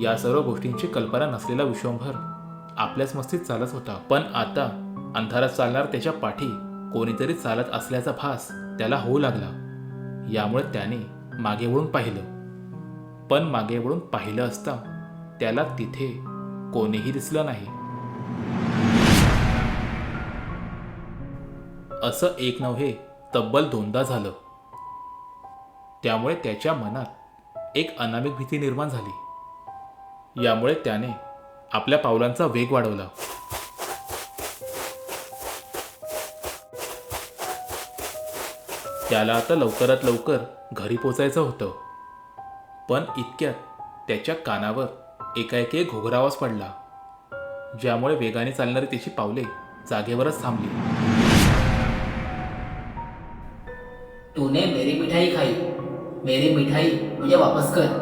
या सर्व गोष्टींची कल्पना नसलेला विश्वंभर आपल्याच मस्तीत चालत होता. पण आता अंधारात चालणार त्याच्या पाठी कोणीतरी चालत असल्याचा भास त्याला होऊ लागला. यामुळे त्याने मागे वळून पाहिलं, पण मागे वळून पाहिलं असता त्याला तिथे कोणीही दिसलं नाही. असं एक नव्हे तब्बल दोनदा झालं. त्यामुळे त्याच्या मनात एक अनामिक भीती निर्माण झाली. यामुळे त्याने आपल्या पावलांचा वेग वाढवला. त्याला आता लवकरात लवकर घरी पोचायचं होतं. पण इतक्यात त्याच्या कानावर एकाएकी घोघरा आवाज पडला, ज्यामुळे वेगाने चालणारी त्याची पावले जागेवरच थांबली. तूने मेरी मिठाई खाई, मेरी मिठाई मुझे वापस कर.